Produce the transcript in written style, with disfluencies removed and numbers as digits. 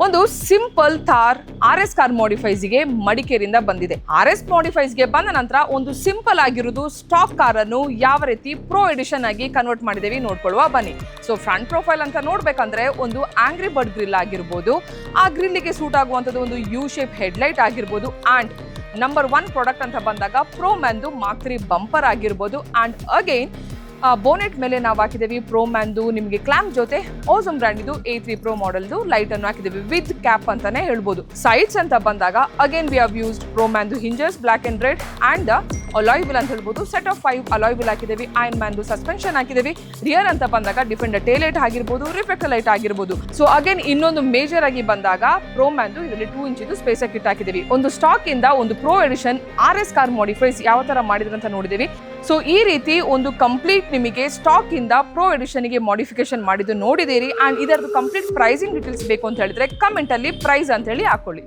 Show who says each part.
Speaker 1: ಒಂದು simple Thar RS car ಮಾಡಿಫೈಸ್ಗೆ ಮಡಿಕೇರಿಯಿಂದ ಬಂದಿದೆ. RS ಮಾಡಿಫೈಸ್ಗೆ ಬಂದ ನಂತರ ಒಂದು ಸಿಂಪಲ್ ಆಗಿರೋದು ಸ್ಟಾಕ್ ಕಾರನ್ನು ಯಾವ ರೀತಿ ಪ್ರೋ ಎಡಿಷನ್ ಆಗಿ ಕನ್ವರ್ಟ್ ಮಾಡಿದೇವಿ ನೋಡ್ಕೊಳ್ಳುವ ಬನ್ನಿ. ಸೊ ಫ್ರಂಟ್ ಪ್ರೊಫೈಲ್ ಅಂತ ನೋಡ್ಬೇಕಂದ್ರೆ ಒಂದು ಆಂಗ್ರಿ ಬರ್ಡ್ ಗ್ರಿಲ್ ಆಗಿರ್ಬೋದು, ಆ ಗ್ರಿಲ್ಗೆ ಸೂಟ್ ಆಗುವಂಥದ್ದು ಒಂದು ಯು ಶೇಪ್ ಹೆಡ್ಲೈಟ್ ಆಗಿರ್ಬೋದು, ಆ್ಯಂಡ್ ನಂಬರ್ 1 ಪ್ರಾಡಕ್ಟ್ ಅಂತ ಬಂದಾಗ ಪ್ರೋ ಮ್ಯಾನ್ದು ಮಾರ್ಕ್ 3 ಬಂಪರ್ ಆಗಿರ್ಬೋದು, ಆ್ಯಂಡ್ ಅಗೈನ್ ಬೋನೆಟ್ ಮೇಲೆ ನಾವು ಹಾಕಿದ್ದೀವಿ ಪ್ರೋ ಮ್ಯಾನ್ದು ನಿಮಗೆ ಕ್ಲಾಂಪ್ ಜೊತೆ ಓಸಮ್ ಬ್ರ್ಯಾಂಡ್ ಇದು A3 Pro ಮಾಡೆಲ್ದು ಲೈಟ್ ಅನ್ನು ಹಾಕಿದ್ದೀವಿ ವಿತ್ ಕ್ಯಾಪ್ ಅಂತಾನೆ ಹೇಳ್ಬೋದು. ಸೈಡ್ಸ್ ಅಂತ ಬಂದಾಗ ಅಗೇನ್ ವಿ ಹ್ಯಾವ್ ಯೂಸ್ಡ್ ಪ್ರೋ ಮ್ಯಾನ್ದು hinges block and red and alloy wheel ಅಂತ ಹೇಳ್ಬೋದು. ಸೆಟ್ ಆಫ್ 5 ಅಲಾಯ್ ವೀಲ್ ಹಾಕಿದ್ದೀವಿ, ಐನ್ ಮ್ಯಾನ್ದು ಸಸ್ಪೆನ್ಷನ್ ಹಾಕಿದ್ದೀವಿ. ರಿಯರ್ ಅಂತ ಬಂದಾಗ ಡಿಫೆಂಡರ್ ಟೇಲೈಟ್ ಆಗಿರ್ಬೋದು, ರಿಫ್ಲೆಕ್ಟರ್ ಲೈಟ್ ಆಗಿರ್ಬೋದು. ಸೊ ಅಗೇನ್ ಇನ್ನೊಂದು ಮೇಜರ್ ಆಗಿ ಬಂದಾಗ ಪ್ರೋ ಮ್ಯಾನ್ದು ಇದರಲ್ಲಿ 2 ಇಂಚಿದು ಸ್ಪೇಸ್ ಕಿಟ್ ಹಾಕಿದ್ದೀವಿ. ಒಂದು ಸ್ಟಾಕ್ ಇಂದ ಒಂದು pro edition RS car modifies ಯಾವ ತರ ಮಾಡಿದ್ರು ಅಂತ ನೋಡಿದ್ದೀವಿ. ಸೊ ಈ ರೀತಿ ಒಂದು ಕಂಪ್ಲೀಟ್ ನಿಮಗೆ ಸ್ಟಾಕ್ ಇಂದ ಪ್ರೋ ಎಡಿಷನ್ ಗೆ ಮಾಡಿಫಿಕೇಶನ್ ಮಾಡಿದ್ದು ನೋಡಿದ್ದೀರಿ. ಅಂಡ್ ಇದರದ್ದು ಕಂಪ್ಲೀಟ್ ಪ್ರೈಸಿಂಗ್ ಡೀಟೇಲ್ಸ್ ಬೇಕು ಅಂತ ಹೇಳಿದ್ರೆ ಕಮೆಂಟ್ ಅಲ್ಲಿ ಪ್ರೈಸ್ ಅಂತ ಹೇಳಿ ಹಾಕೊಳ್ಳಿ.